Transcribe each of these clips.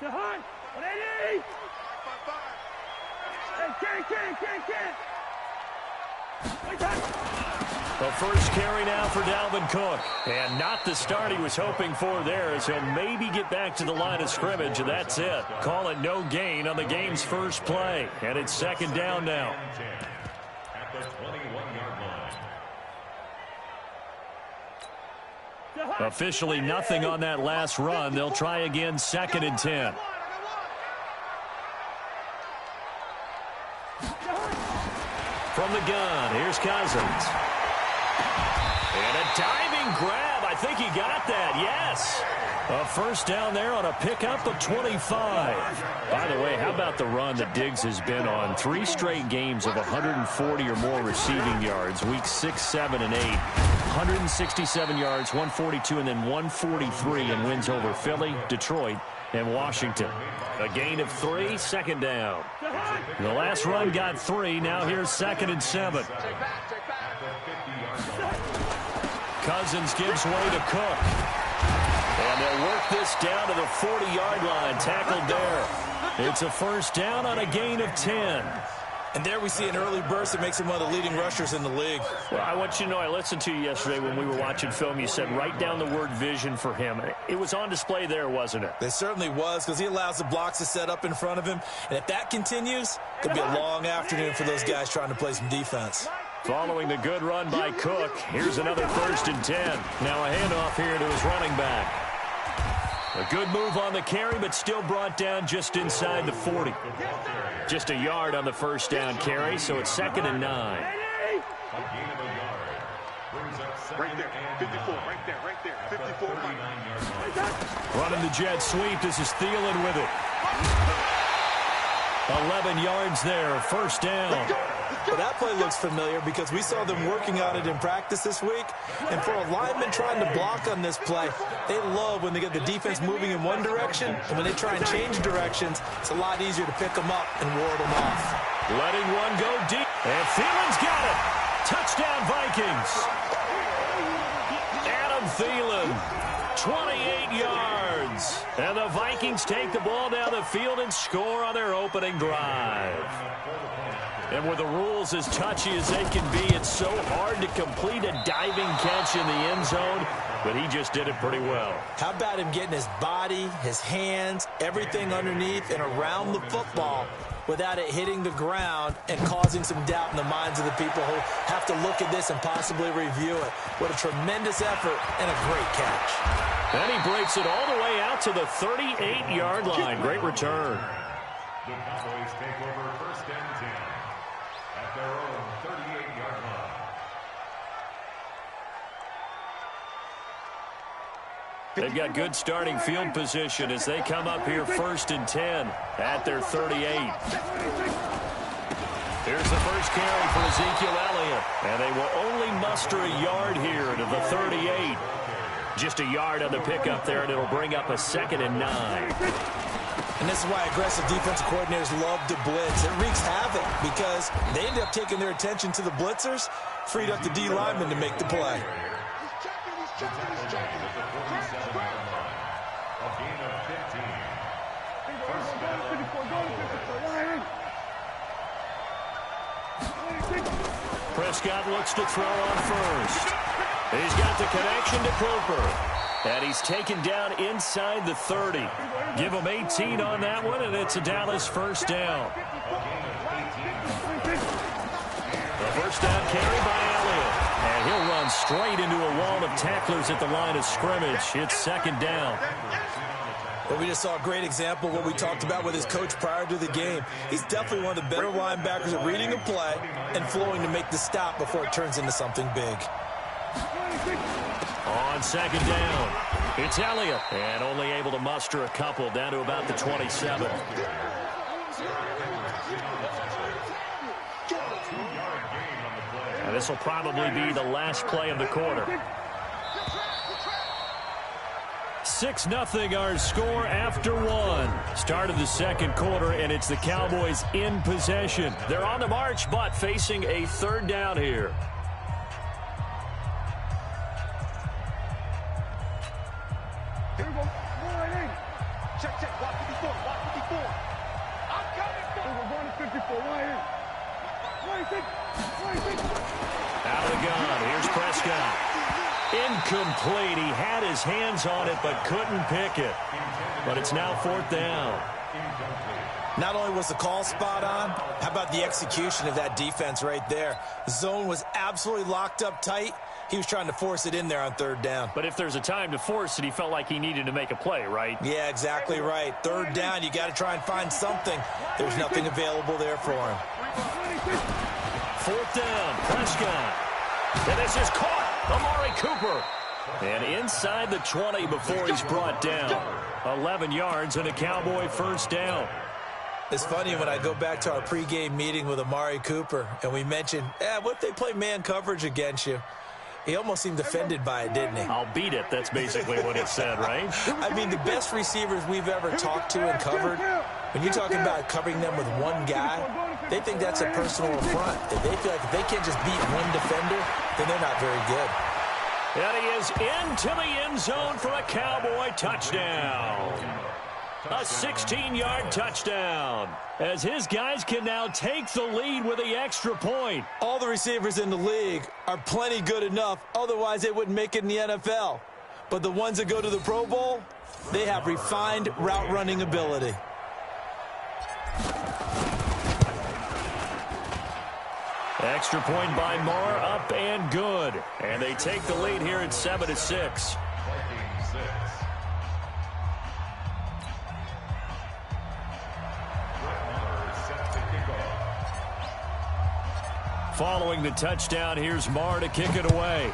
The first carry now for Dalvin Cook. And not the start he was hoping for there, as he'll maybe get back to the line of scrimmage, and that's it. Call it no gain on the game's first play. And it's second down now. At the 21-yard line. Officially nothing on that last run. They'll try again, 2nd and 10. From the gun, here's Cousins. And a diving grab. I think he got that, yes. A first down there on a pickup of 25. By the way, how about the run that Diggs has been on? 3 straight games of 140 or more receiving yards. Weeks 6, 7, and 8. 167 yards, 142, and then 143 in wins over Philly, Detroit, and Washington. A gain of 3, second down. The last run got 3. Now here's 2nd and 7. Cousins gives way to Cook. And they'll work this down to the 40-yard line. Tackled there. It's a first down on a gain of 10. And there we see an early burst that makes him one of the leading rushers in the league. Well, I want you to know, I listened to you yesterday when we were watching film. You said write down the word vision for him. It was on display there, wasn't it? It certainly was, because he allows the blocks to set up in front of him. And if that continues, it could be a long afternoon for those guys trying to play some defense. Following the good run by Cook, here's another 1st and 10. Now a handoff here to his running back. A good move on the carry, but still brought down just inside the 40. Just a yard on the first down carry, so it's 2nd and 9. Right there, 54, right there, 54. Running the jet sweep, this is Thielen with it. 11 yards there, first down. Well, that play looks familiar because we saw them working on it in practice this week. And for a lineman trying to block on this play, they love when they get the defense moving in one direction. And when they try and change directions, it's a lot easier to pick them up and ward them off. Letting one go deep. And Thielen's got it. Touchdown, Vikings. Adam Thielen, 28 yards. And the Vikings take the ball down the field and score on their opening drive. And with the rules as touchy as they can be, it's so hard to complete a diving catch in the end zone, but he just did it pretty well. How about him getting his body, his hands, everything underneath and around the football without it hitting the ground and causing some doubt in the minds of the people who have to look at this and possibly review it. What a tremendous effort and a great catch. And he breaks it all the way out to the 38-yard line. Great return. The Cowboys take over 1st and 10 at their own 38-yard line. They've got good starting field position as they come up here 1st and 10 at their 38. Here's the first carry for Ezekiel Elliott, and they will only muster a yard here to the 38. Just a yard on the pickup there, and it'll bring up a 2nd and 9. And this is why aggressive defensive coordinators love to blitz. It wreaks havoc because they end up taking their attention to the blitzers, freed up the D lineman to make the play. Prescott looks to throw on first. He's got the connection to Cooper. And he's taken down inside the 30. Give him 18 on that one, and it's a Dallas first down. The first down carry by Elliott. And he'll run straight into a wall of tacklers at the line of scrimmage. It's 2nd down. Well, we just saw a great example of what we talked about with his coach prior to the game. He's definitely one of the better linebackers at reading a play and flowing to make the stop before it turns into something big. On 2nd down, it's Elliott, and only able to muster a couple down to about the 27. And this will probably be the last play of the quarter. 6-0 our score after one. Start of the second quarter, and it's the Cowboys in possession. They're on the march, but facing a 3rd down here. Check, walk 54. Prescott. Incomplete. He had his hands on it but couldn't pick it. But it's now 4th down. Not only was the call spot on, how about the execution of that defense right there? The zone was absolutely locked up tight. He was trying to force it in there on 3rd down. But if there's a time to force it, he felt like he needed to make a play, right? Yeah, exactly right. 3rd down, you got to try and find something. There's nothing available there for him. 4th down, Prescott. And this is caught. Amari Cooper. And inside the 20 before he's brought down. 11 yards and a Cowboy 1st down. It's funny when I go back to our pregame meeting with Amari Cooper and we mentioned, what if they play man coverage against you? He almost seemed offended by it, didn't he? I'll beat it. That's basically what it said, right? I mean, the best receivers we've ever talked to and covered, when you're talking about covering them with one guy, they think that's a personal affront. They feel like if they can't just beat one defender, then they're not very good. And he is into the end zone for a Cowboy touchdown. A 16-yard touchdown, as his guys can now take the lead with the extra point. All the receivers in the league are plenty good enough, otherwise they wouldn't make it in the NFL. But the ones that go to the Pro Bowl, they have refined route running ability. Extra point by Marr, up and good. And they take the lead here at 7-6. Following the touchdown, here's Marr to kick it away.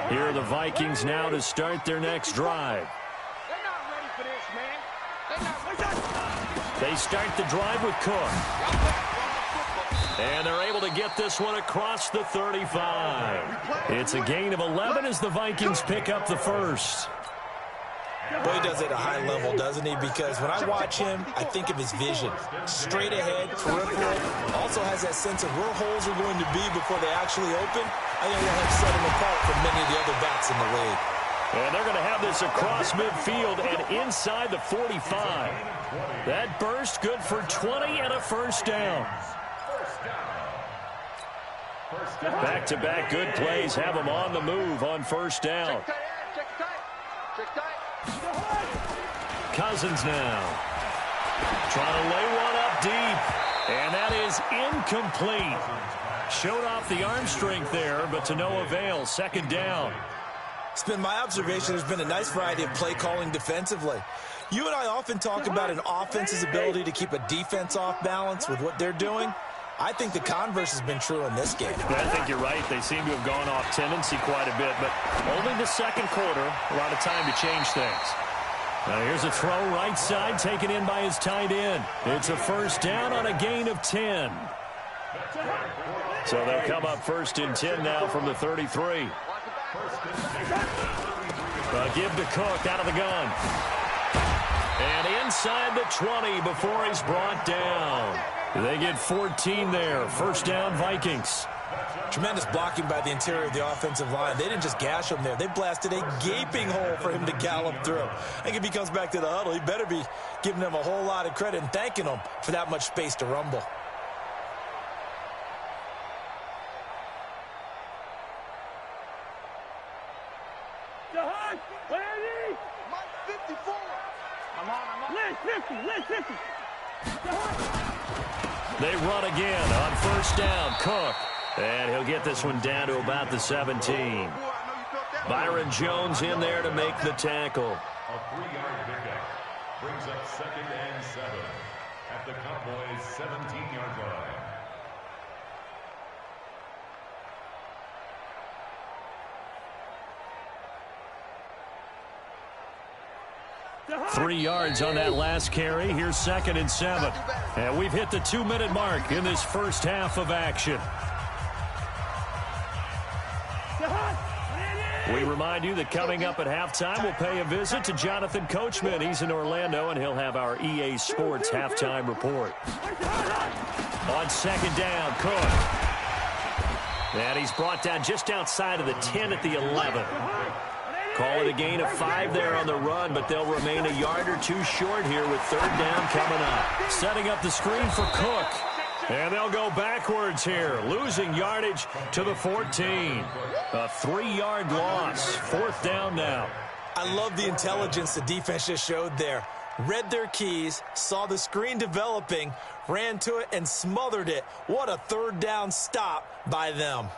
Here are the Vikings now to start their next drive. They're not ready for this, man. They start the drive with Cook. And they're able to get this one across the 35. It's a gain of 11 as the Vikings pick up the first. Boy, he does it at a high level, doesn't he? Because when I watch him, I think of his vision. Straight ahead, peripheral. Also has that sense of where holes are going to be before they actually open. I think that'll help set him apart from many of the other backs in the league. And they're going to have this across midfield and inside the 45. That burst good for 20 and a first down. Back-to-back good plays have them on the move on first down. Cousins now trying to lay one up deep, and that is incomplete. Showed off the arm strength there, but to no avail. 2nd down. It's been my observation there's been a nice variety of play calling defensively. You and I often talk about an offense's ability to keep a defense off balance with what they're doing. I think the converse has been true in this game. I think you're right. They seem to have gone off tendency quite a bit, but only the 2nd quarter, a lot of time to change things. Now here's a throw right side taken in by his tight end. It's a first down on a gain of 10. So they'll come up 1st and 10 now from the 33. Give to Cook out of the gun. And inside the 20 before he's brought down. They get 14 there. First down, Vikings. Tremendous blocking by the interior of the offensive line. They didn't just gash him there. They blasted a gaping hole for him to gallop through. I think if he comes back to the huddle, he better be giving them a whole lot of credit and thanking them for that much space to rumble. They run again on first down. Cook. And he'll get this one down to about the 17. Byron Jones in there to make the tackle. A 3-yard pickup brings up 2nd and 7 at the Cowboys' 17-yard line. Three yards on that last carry. Here's 2nd and 7. And we've hit the 2-minute mark in this first half of action. We remind you that coming up at halftime, we'll pay a visit to Jonathan Coachman. He's in Orlando, and he'll have our EA Sports halftime report. On 2nd down, Cook. And he's brought down just outside of the 10 at the 11. Call it a gain of 5 there on the run, but they'll remain a yard or two short here with third down coming up. Setting up the screen for Cook. And they'll go backwards here, losing yardage to the 14. A 3-yard loss. Fourth down now. I love the intelligence the defense just showed there. Read their keys, saw the screen developing, ran to it, and smothered it. What a third down stop by them.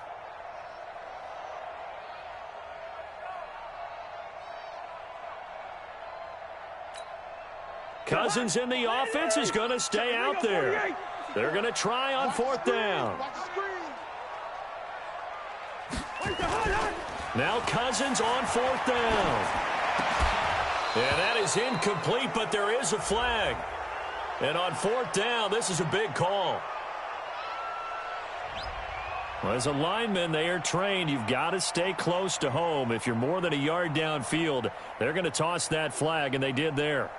Cousins in the offense is going to stay out there. They're going to try on fourth down. Now Cousins on fourth down. And that is incomplete, but there is a flag. And on fourth down, this is a big call. Well, as a lineman, they are trained. You've got to stay close to home. If you're more than a yard downfield, they're going to toss that flag, and they did there.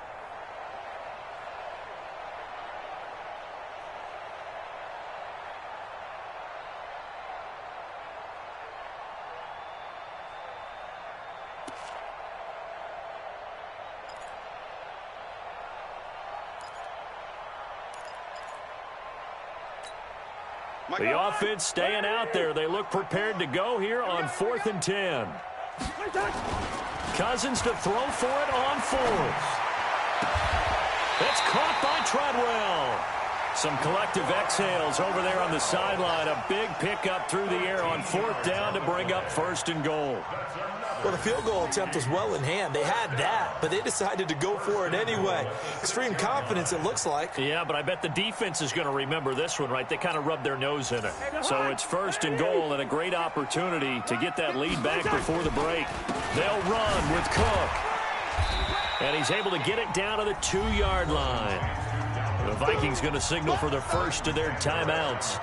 The offense staying out there. They look prepared to go here on 4th and 10. Cousins to throw for it on 4th. It's caught by Treadwell. Some collective exhales over there on the sideline. A big pickup through the air on 4th down to bring up 1st and goal. Well, the field goal attempt was well in hand. They had that, but they decided to go for it anyway. Extreme confidence, it looks like. Yeah, but I bet the defense is going to remember this one, right? They kind of rubbed their nose in it. So it's 1st and goal and a great opportunity to get that lead back before the break. They'll run with Cook. And he's able to get it down to the 2-yard line. The Vikings going to signal for the first of their timeouts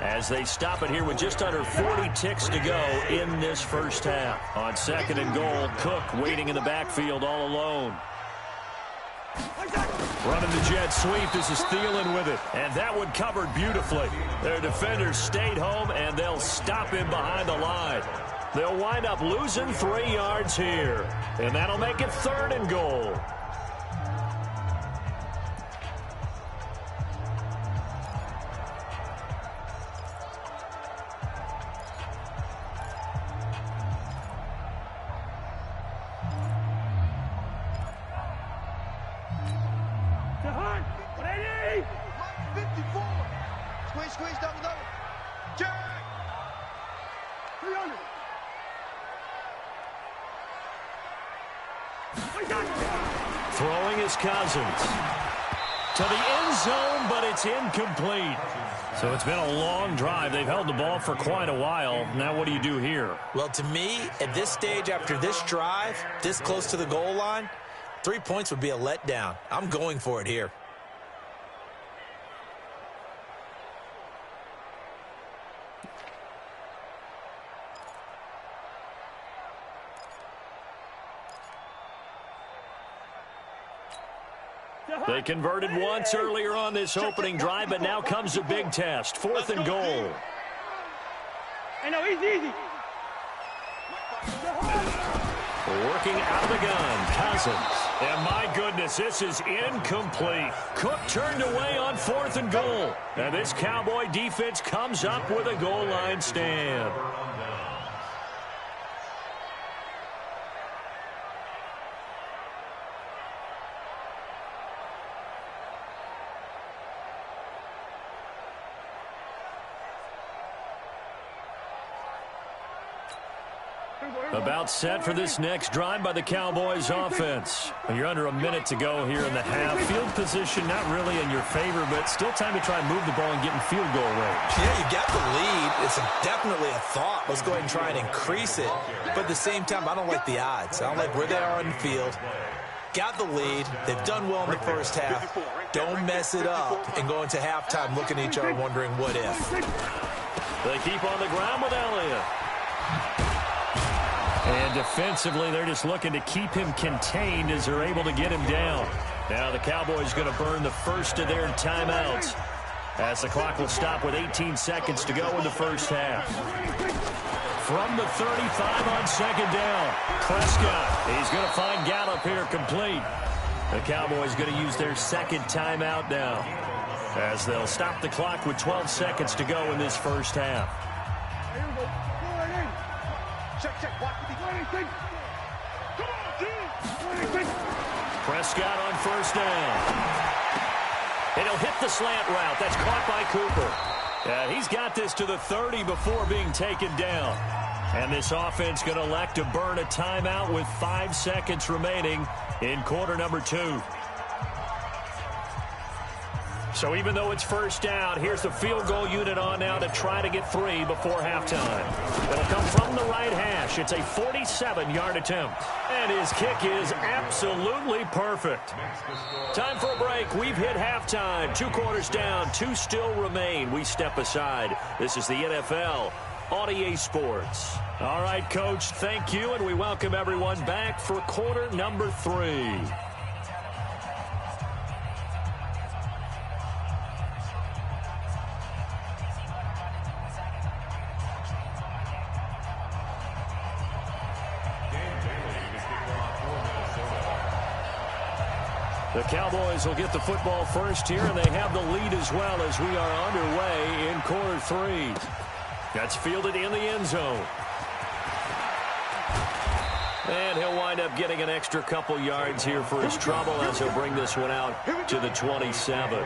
as they stop it here with just under 40 ticks to go in this first half. On 2nd and goal, Cook waiting in the backfield all alone. Running the jet sweep. This is Thielen with it. And that one covered beautifully. Their defenders stayed home, and they'll stop him behind the line. They'll wind up losing 3 yards here. And that'll make it 3rd and goal. Squeeze, double. Jack! 300. Throwing is Cousins. To the end zone, but it's incomplete. So it's been a long drive. They've held the ball for quite a while. Now what do you do here? Well, to me, at this stage after this drive, this close to the goal line, 3 points would be a letdown. I'm going for it here. They converted once earlier on this opening drive, but now comes a big test. 4th and goal. Hey, no, easy. Working out of the gun, Cousins. And my goodness, this is incomplete. Cook turned away on 4th and goal. And this Cowboy defense comes up with a goal line stand. About set for this next drive by the Cowboys offense. You're under a minute to go here in the half. Field position not really in your favor, but still time to try and move the ball and get in field goal range. Yeah, you got the lead. It's definitely a thought. Let's go ahead and try and increase it. But at the same time, I don't like the odds. I don't like where they are on the field. Got the lead. They've done well in the first half. Don't mess it up and go into halftime looking at each other wondering what if. They keep on the ground with Elliott. And defensively, they're just looking to keep him contained as they're able to get him down. Now the Cowboys going to burn the first of their timeouts as the clock will stop with 18 seconds to go in the first half. from the 35 on second down. Prescott, he's going to find Gallup here complete. The Cowboys going to use their second timeout now, as they'll stop the clock with 12 seconds to go in this first half. Here we go. Go right in. Check. Watch the defense. Come on, team. Prescott on first down. And he'll hit the slant route. That's caught by Cooper. And he's got this to the 30 before being taken down. And this offense going to elect to burn a timeout with 5 seconds remaining in quarter number 2. So even though it's first down, here's the field goal unit on now to try to get 3 before halftime. It'll come from the right hash. It's a 47-yard attempt. And his kick is absolutely perfect. Time for a break. We've hit halftime. 2 quarters down. 2 still remain. We step aside. This is the NFL on EA Sports. All right, Coach, thank you, and we welcome everyone back for quarter number 3. The Cowboys will get the football first here, and they have the lead as well as we are underway in quarter 3. That's fielded in the end zone. And he'll wind up getting an extra couple yards here for his trouble as he'll bring this one out to the 27.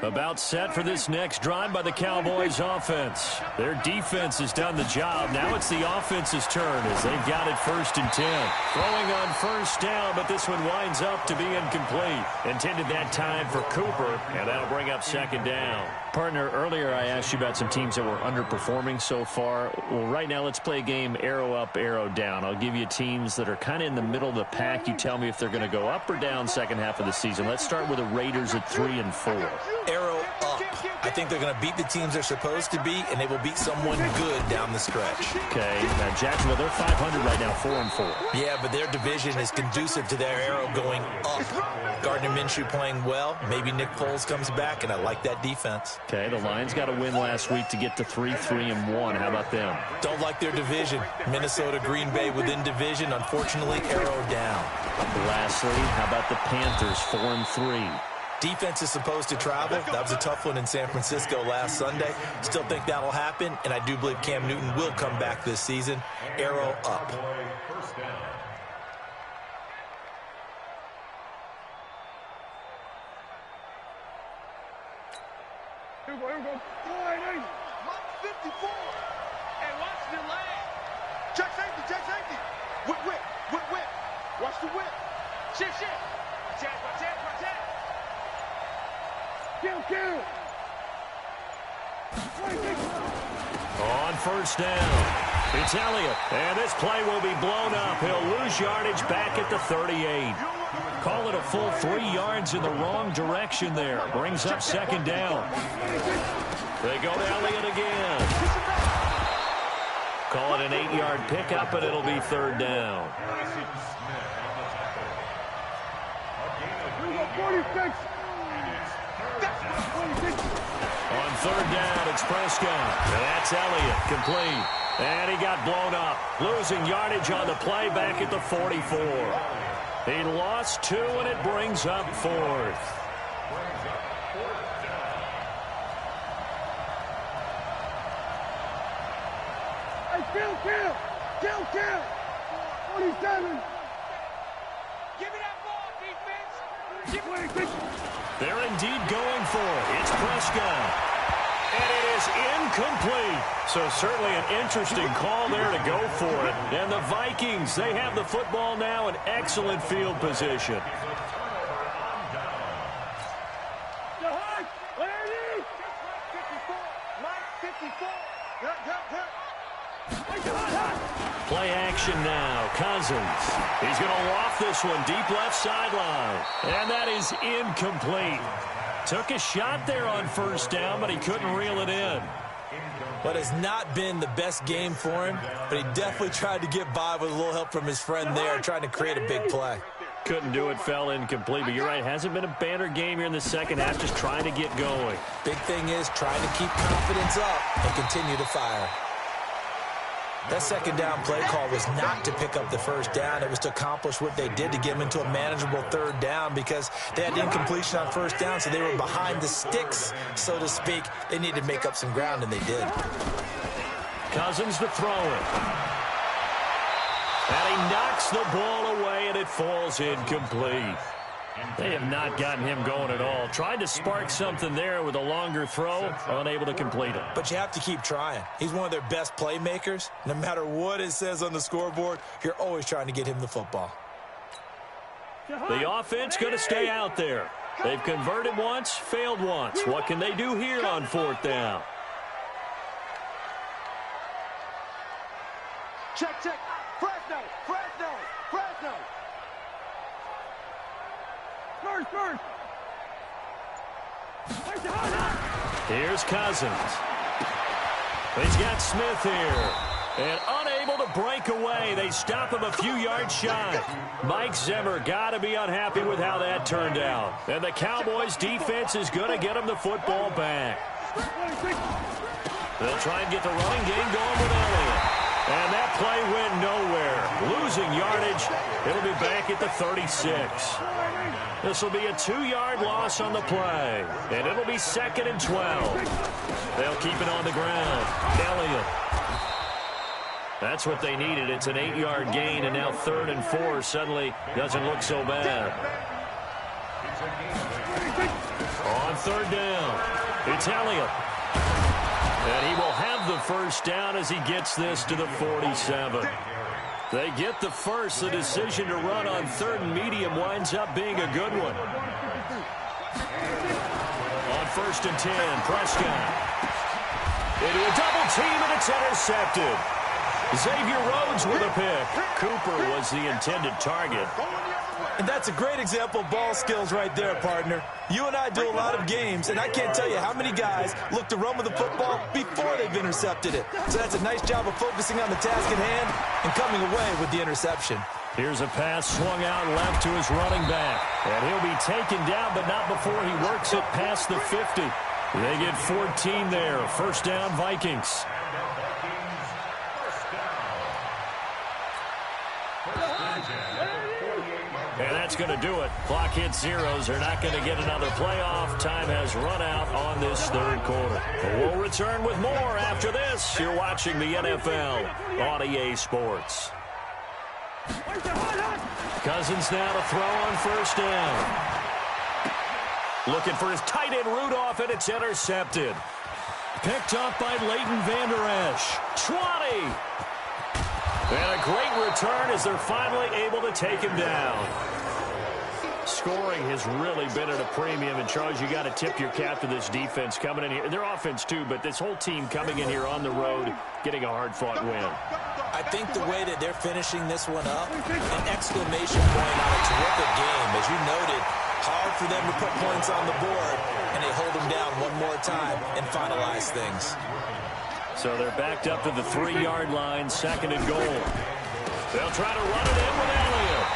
About set for this next drive by the Cowboys offense. Their defense has done the job. Now it's the offense's turn as they've got it 1st and 10. Throwing on first down, but this one winds up to be incomplete. Intended that time for Cooper, and that'll bring up 2nd down. Partner, earlier I asked you about some teams that were underperforming so far. Well, right now let's play a game arrow up, arrow down. I'll give you teams that are kind of in the middle of the pack. You tell me if they're going to go up or down second half of the season. Let's start with the Raiders at 3 and 4. Arrow up. I think they're going to beat the teams they're supposed to beat, and they will beat someone good down the stretch. Okay, now Jacksonville, they're 500 right now, 4 and 4. Yeah, but their division is conducive to their arrow going up. Gardner Minshew playing well. Maybe Nick Foles comes back, and I like that defense. Okay, the Lions got a win last week to get to 3-3 and 1. How about them? Don't like their division. Minnesota, Green Bay within division. Unfortunately, arrow down. Lastly, how about the Panthers, 4 and 3? Defense is supposed to travel. That was a tough one in San Francisco last Sunday. Still think that'll happen, and I do believe Cam Newton will come back this season. Arrow up. Here we go. Go right in. Mark 54. And watch the line. Check safety. Whip. Watch the whip. Shift. Protect. Kill. On first down, it's Elliott, and this play will be blown up. He'll lose yardage back at the 38. Call it a full 3 yards in the wrong direction there. Brings up 2nd down. They go to Elliott again. Call it an 8-yard pickup, and it'll be 3rd down. 46. On 3rd down, it's Prescott. And that's Elliott, complete. And he got blown up. Losing yardage on the play back at the 44. He lost 2, and it brings up 4th. Hey, kill. 47. Give me that ball, defense. Give me 26. They're indeed going for it. It's Prescott. And it is incomplete. So certainly an interesting call there to go for it. And the Vikings, they have the football now in excellent field position. Play action now. Cousins. He's going to loft this one deep left sideline. And that is incomplete. Took a shot there on first down, but he couldn't reel it in. But it's not been the best game for him, but he definitely tried to get by with a little help from his friend there, trying to create a big play. Couldn't do it, fell incomplete. But you're right, hasn't been a banner game here in the second half, just trying to get going. Big thing is trying to keep confidence up and continue to fire. That second down play call was not to pick up the first down. It was to accomplish what they did to get them into a manageable third down because they had incompletion on first down, so they were behind the sticks, so to speak. They needed to make up some ground, and they did. Cousins to throw it. And he knocks the ball away, and it falls incomplete. They have not gotten him going at all. Tried to spark something there with a longer throw, unable to complete it. But you have to keep trying. He's one of their best playmakers. No matter what it says on the scoreboard, you're always trying to get him the football. The offense going to stay out there. They've converted once, failed once. What can they do here on fourth down? Check. Fresno. First. Here's Cousins. He's got Smith here. And unable to break away. They stop him a few yards shy. Mike Zimmer got to be unhappy with how that turned out. And the Cowboys' defense is going to get him the football back. They'll try and get the running game going with Elliott. And that play went nowhere. Losing yardage. It'll be back at the 36. This will be a 2-yard loss on the play. And it'll be 2nd and 12. They'll keep it on the ground. Elliott. That's what they needed. It's an 8-yard gain, and now 3rd and 4 suddenly doesn't look so bad. On 3rd down, it's Elliott. And he will have the first down as he gets this to the 47. They get the first. The decision to run on 3rd and medium winds up being a good one. On 1st and 10, Prescott. Into a double team, and it's intercepted. Xavier Rhodes with a pick. Cooper was the intended target. And that's a great example of ball skills right there, partner. You and I do a lot of games, and I can't tell you how many guys look to run with the football before they've intercepted it. So that's a nice job of focusing on the task at hand and coming away with the interception. Here's a pass swung out left to his running back. And he'll be taken down, but not before he works it past the 50. They get 14 there. 1st down, Vikings. And that's going to do it. Clock hits zeros. They're not going to get another playoff. Time has run out on this 3rd quarter. We'll return with more after this. You're watching the NFL on EA Sports. Cousins now to throw on 1st down. Looking for his tight end Rudolph, and it's intercepted. Picked up by Leighton Vander Esch. 20. And a great return as they're finally able to take him down. Scoring has really been at a premium. And, Charles, you got to tip your cap to this defense coming in here. Their offense, too, but this whole team coming in here on the road, getting a hard-fought win. I think the way that they're finishing this one up, an exclamation point on a terrific game. As you noted, hard for them to put points on the board, and they hold them down one more time and finalize things. So they're backed up to the 3-yard line, 2nd and goal. They'll try to run it in with Elliott.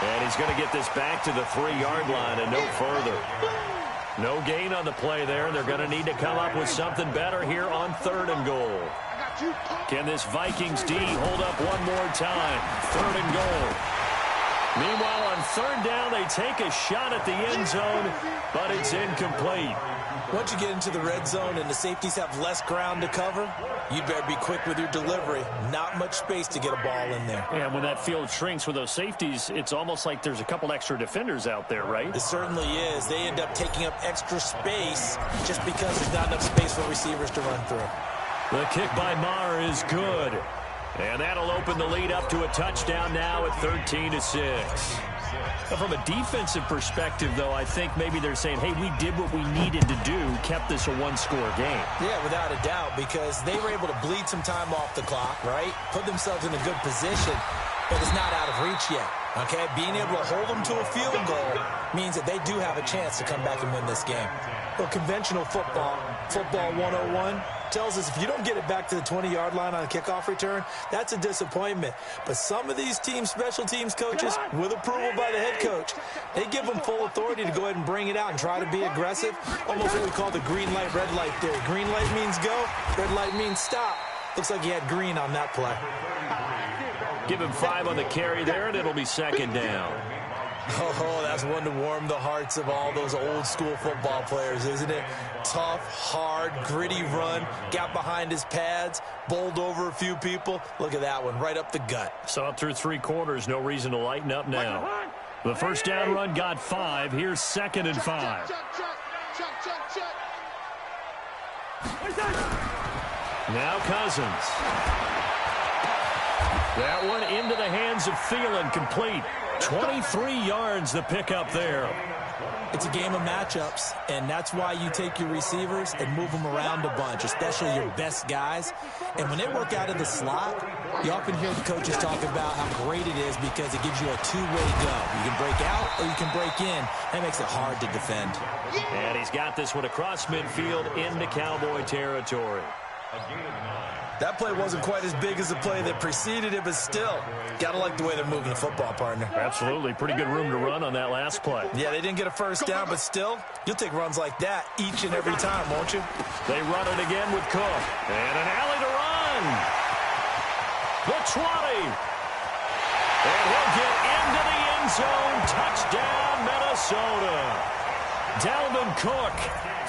And he's going to get this back to the 3-yard line and no further. No gain on the play there, and they're going to need to come up with something better here on 3rd and goal. Can this Vikings D hold up one more time? 3rd and goal. Meanwhile, on 3rd down, they take a shot at the end zone, but it's incomplete. Once you get into the red zone and the safeties have less ground to cover, you better be quick with your delivery. Not much space to get a ball in there. And when that field shrinks with those safeties, it's almost like there's a couple extra defenders out there, right? It certainly is. They end up taking up extra space just because there's not enough space for receivers to run through. The kick by Maher is good. And that'll open the lead up to a touchdown now at 13-6. From a defensive perspective, though, I think maybe they're saying, hey, we did what we needed to do, kept this a one-score game. Yeah, without a doubt, because they were able to bleed some time off the clock, right? Put themselves in a good position. but it's not out of reach yet. Okay, being able to hold them to a field goal means that they do have a chance to come back and win this game. Well, conventional football 101, tells us if you don't get it back to the 20-yard line on a kickoff return, that's a disappointment. But some of these special teams coaches, with approval by the head coach, they give them full authority to go ahead and bring it out and try to be aggressive, almost what we call the green light, red light theory. Green light means go, red light means stop. Looks like he had green on that play. Give him 5 on the carry there, and it'll be second down. Oh, that's one to warm the hearts of all those old-school football players, isn't it? Tough, hard, gritty run, got behind his pads, bowled over a few people. Look at that one, right up the gut. So up through 3 quarters, no reason to lighten up now. The first down run got 5. Here's 2nd and 5. Now Cousins. That one into the hands of Thielen, complete. 23 yards the pickup there. It's a game of matchups, and that's why you take your receivers and move them around a bunch, especially your best guys. And when they work out of the slot, you often hear the coaches talk about how great it is because it gives you a two-way go. You can break out or you can break in. That makes it hard to defend. And he's got this one across midfield into Cowboy territory. That play wasn't quite as big as the play that preceded it, but still, got to like the way they're moving the football, partner. Absolutely. Pretty good room to run on that last play. Yeah, they didn't get a first down, but still, you'll take runs like that each and every time, won't you? They run it again with Cook. And an alley to run. The 20. And he'll get into the end zone. Touchdown, Minnesota. Dalvin Cook,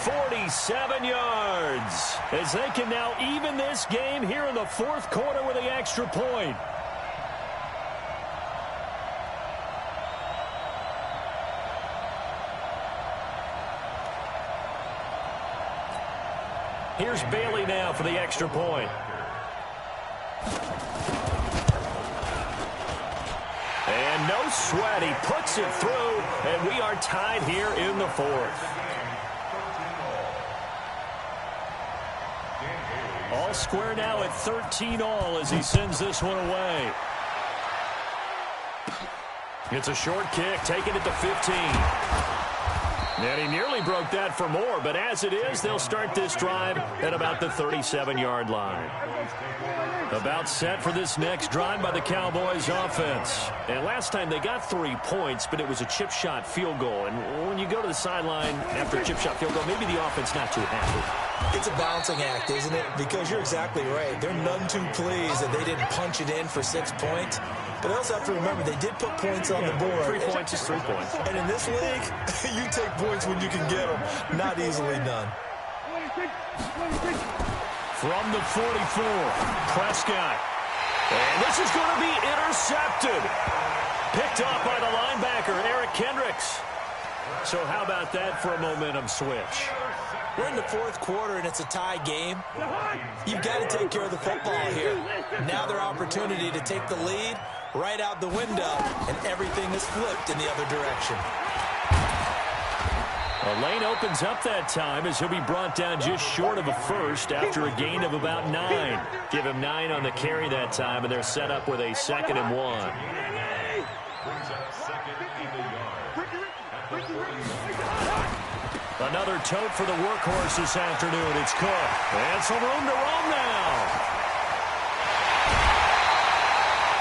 47 yards, as they can now even this game here in the 4th quarter with the extra point. Here's Bailey now for the extra point. And no sweat, he puts it through, and we are tied here in the 4th. All square now at 13-all as he sends this one away. It's a short kick, taking it to 15. And he nearly broke that for more, but as it is, they'll start this drive at about the 37-yard line. About set for this next drive by the Cowboys offense. And last time they got 3 points, but it was a chip shot field goal. And when you go to the sideline after a chip shot field goal, maybe the offense not too happy. It's a balancing act, isn't it? Because you're exactly right. They're none too pleased that they didn't punch it in for 6 points. But they also have to remember they did put points on the board. 3 points is 3 points. And in this league, you take points when you can get them. Not easily done. From the 44, Prescott. And this is going to be intercepted. Picked off by the linebacker, Eric Kendricks. So how about that for a momentum switch? We're in the 4th quarter, and it's a tie game. You've got to take care of the football here. Now their opportunity to take the lead right out the window, and everything is flipped in the other direction. A lane opens up that time as he'll be brought down just short of a first after a gain of about 9. Give him 9 on the carry that time, and they're set up with a 2nd and 1. Another tote for the workhorse this afternoon. It's Cook. And some room to roam now.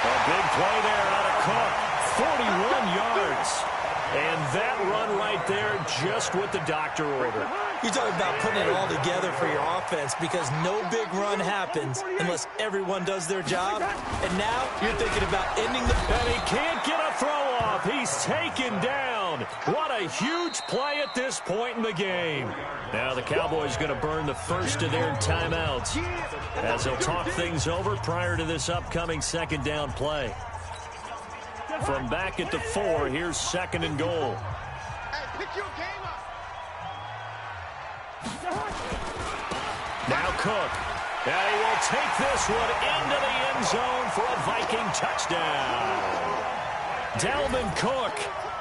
A big play there out of Cook. 41 yards. And that run right there, just what the doctor ordered. You're talking about putting it all together for your offense because no big run happens unless everyone does their job. And now you're thinking about ending the... And he can't get a throw off. He's taken down. What a huge play at this point in the game. Now the Cowboys going to burn the first of their timeouts as they'll talk things over prior to this upcoming 2nd down play. From back at the 4, here's 2nd and goal. Hey, pick your game up. Now Cook. And he will take this one into the end zone for a Viking touchdown. Dalvin Cook,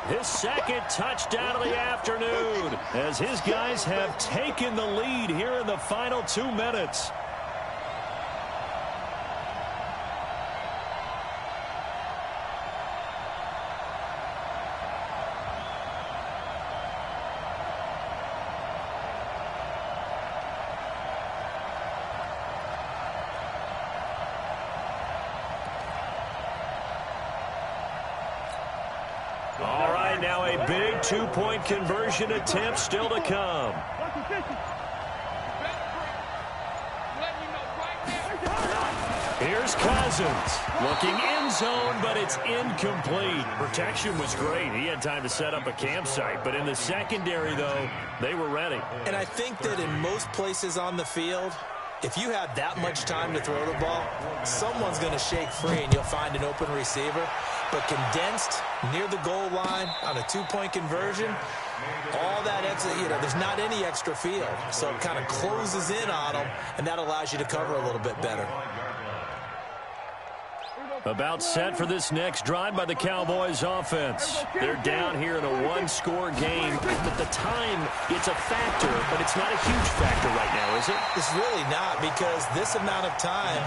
his 2nd touchdown of the afternoon, as his guys have taken the lead here in the final 2 minutes. a big two-point conversion attempt still to come. Here's Cousins. Looking end zone, but it's incomplete. Protection was great. He had time to set up a campsite. But in the secondary, though, they were ready. And I think that in most places on the field, if you have that much time to throw the ball, someone's going to shake free and you'll find an open receiver. But condensed near the goal line on a two-point conversion, all that extra, there's not any extra field. So it kind of closes in on them, and that allows you to cover a little bit better. About set for this next drive by the Cowboys offense. They're down here in a one-score game. At the time, it's a factor, but it's not a huge factor right now, is it? It's really not, because this amount of time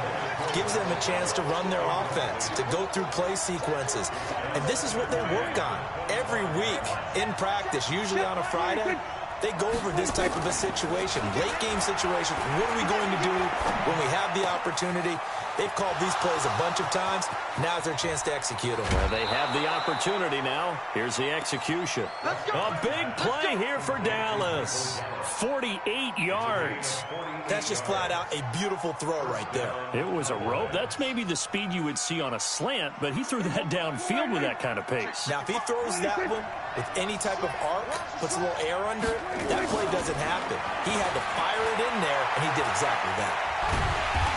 gives them a chance to run their offense, to go through play sequences. And this is what they work on every week in practice, usually on a Friday. They go over this type of a situation, late game situation. What are we going to do when we have the opportunity? They've called these plays a bunch of times. Now's their chance to execute them. Well, they have the opportunity now. Here's the execution. A big play here for Dallas. 48 yards. That's just flat out a beautiful throw right there. It was a rope. That's maybe the speed you would see on a slant, but he threw that downfield with that kind of pace. Now, if he throws that one with any type of arc, puts a little air under it, that play doesn't happen. He had to fire it in there, and he did exactly that.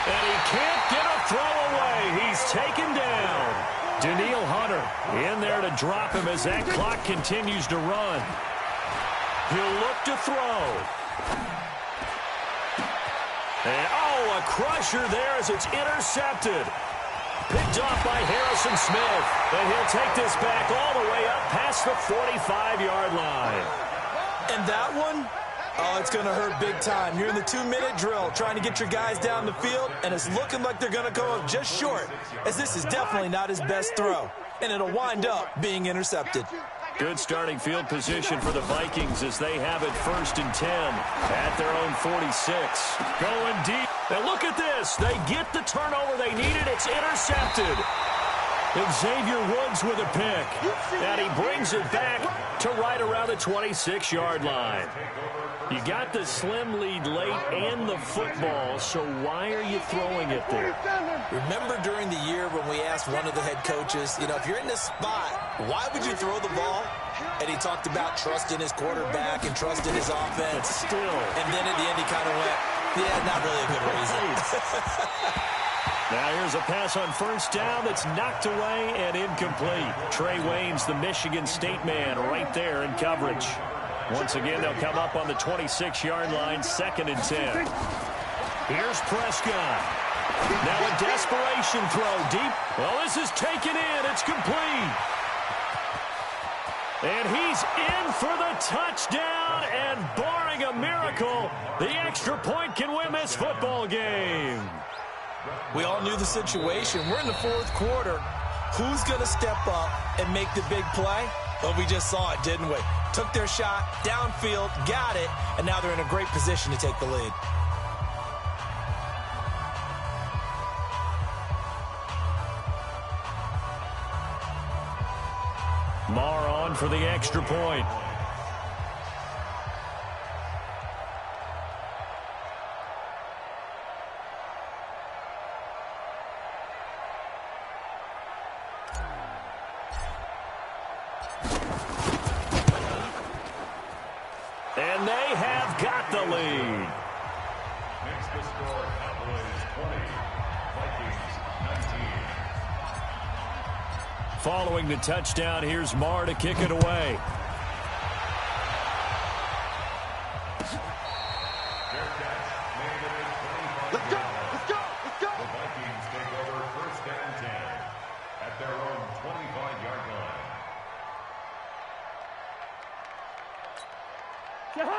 And he can't get a throw away. He's taken down. Danielle Hunter in there to drop him as that clock continues to run. He'll look to throw. And, a crusher there as it's intercepted. Picked off by Harrison Smith. And he'll take this back all the way up past the 45-yard line. And that one, it's going to hurt big time. You're in the 2-minute drill trying to get your guys down the field, and it's looking like they're going to go up just short, as this is definitely not his best throw, and it'll wind up being intercepted. Good starting field position for the Vikings as they have it 1st and 10 at their own 46. Going deep. Now look at this. They get the turnover they needed. It's intercepted. Xavier Woods with a pick. And he brings it back to right around the 26-yard line. You got the slim lead late and the football, so why are you throwing it there? Remember during the year when we asked one of the head coaches, if you're in this spot, why would you throw the ball? And he talked about trusting his quarterback and trusting his offense. But still. And then at the end he kind of went, yeah, not really a good reason. Now here's a pass on 1st down that's knocked away and incomplete. Trey Waynes, the Michigan State man, right there in coverage. Once again, they'll come up on the 26-yard line, 2nd and 10. Here's Prescott. Now a desperation throw deep. Well, this is taken in. It's complete. And he's in for the touchdown, and barring a miracle, the extra point can win this football game. We all knew the situation. We're in the 4th quarter. Who's going to step up and make the big play? Well, we just saw it, didn't we? Took their shot, downfield, got it, and now they're in a great position to take the lead. Marr on for the extra point. And they have got the lead. Makes the score Cowboys 20, Vikings 19. Following the touchdown, here's Marr to kick it away. Let's go! Let's go! Let's go! The Vikings take over 1st and 10 at their own 25-yard line.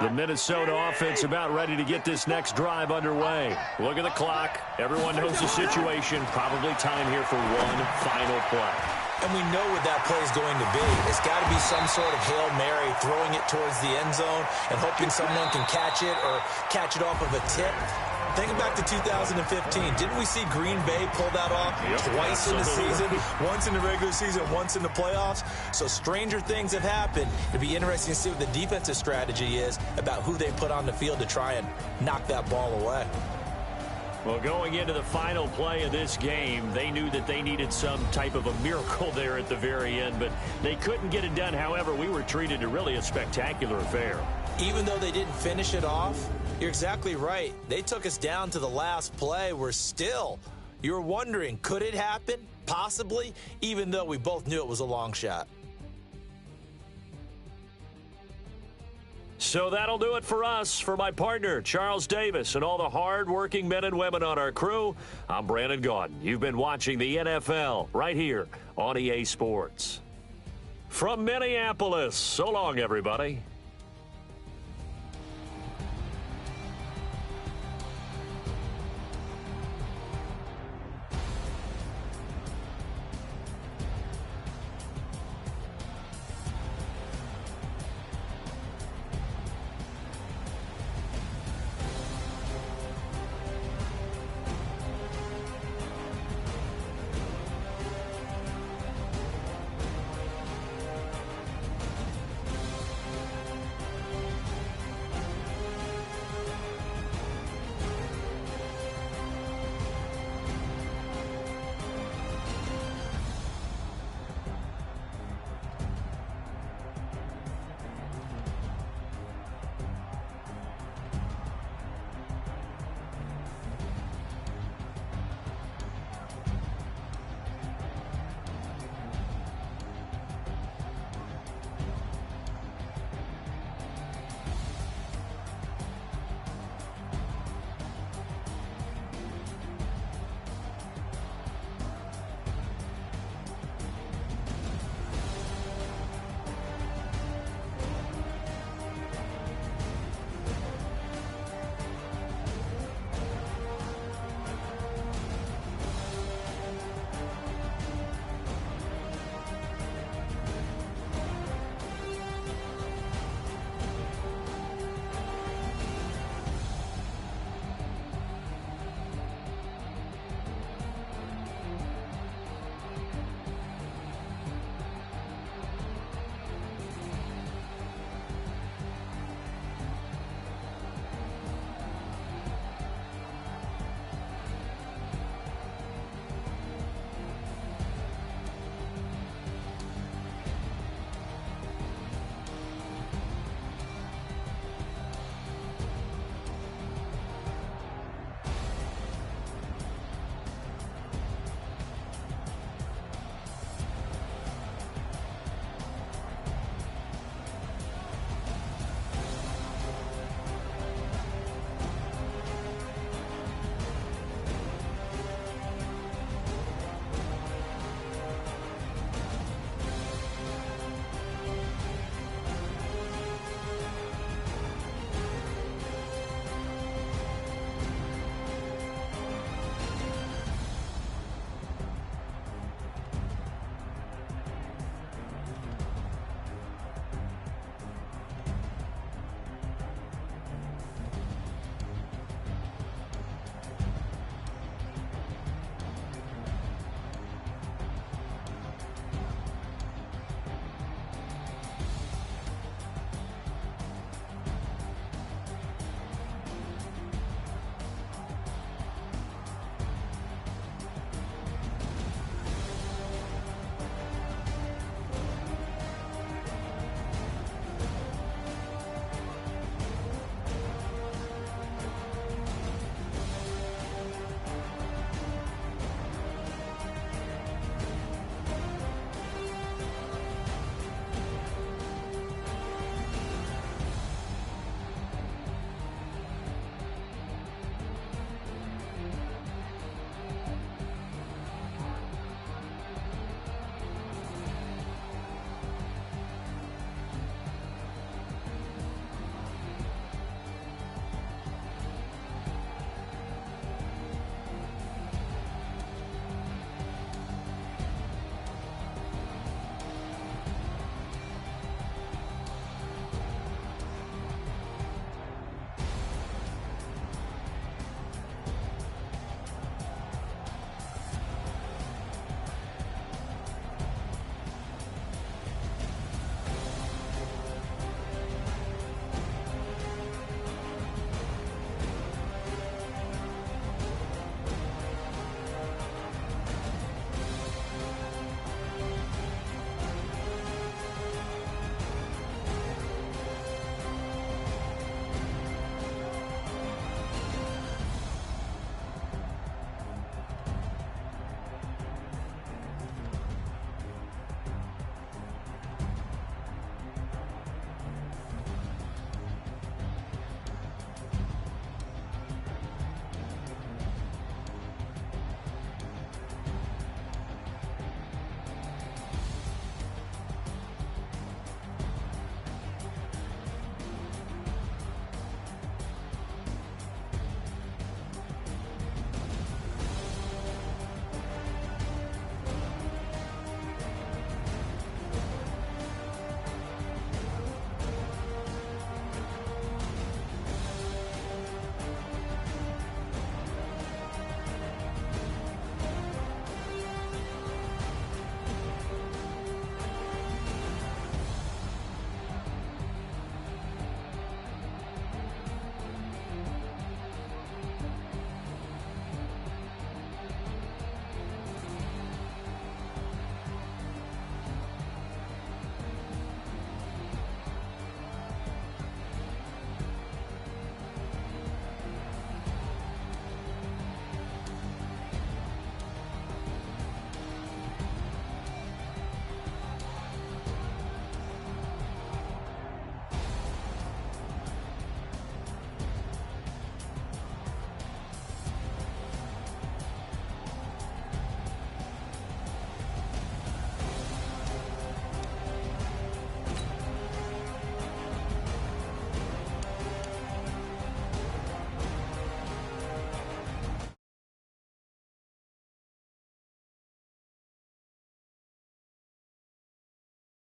The Minnesota offense about ready to get this next drive underway. Look at the clock. Everyone knows the situation. Probably time here for one final play. And we know what that play is going to be. It's got to be some sort of Hail Mary, throwing it towards the end zone and hoping someone can catch it or catch it off of a tip. Think back to 2015. Didn't we see Green Bay pull that off twice in the season? Once in the regular season, once in the playoffs. So stranger things have happened. It'd be interesting to see what the defensive strategy is about who they put on the field to try and knock that ball away. Well, going into the final play of this game, they knew that they needed some type of a miracle there at the very end, but they couldn't get it done. However, we were treated to really a spectacular affair. Even though they didn't finish it off, you're exactly right. They took us down to the last play. You're wondering, could it happen? Possibly, even though we both knew it was a long shot. So that'll do it for us. For my partner, Charles Davis, and all the hard-working men and women on our crew, I'm Brandon Gaudin. You've been watching the NFL right here on EA Sports. From Minneapolis, so long, everybody.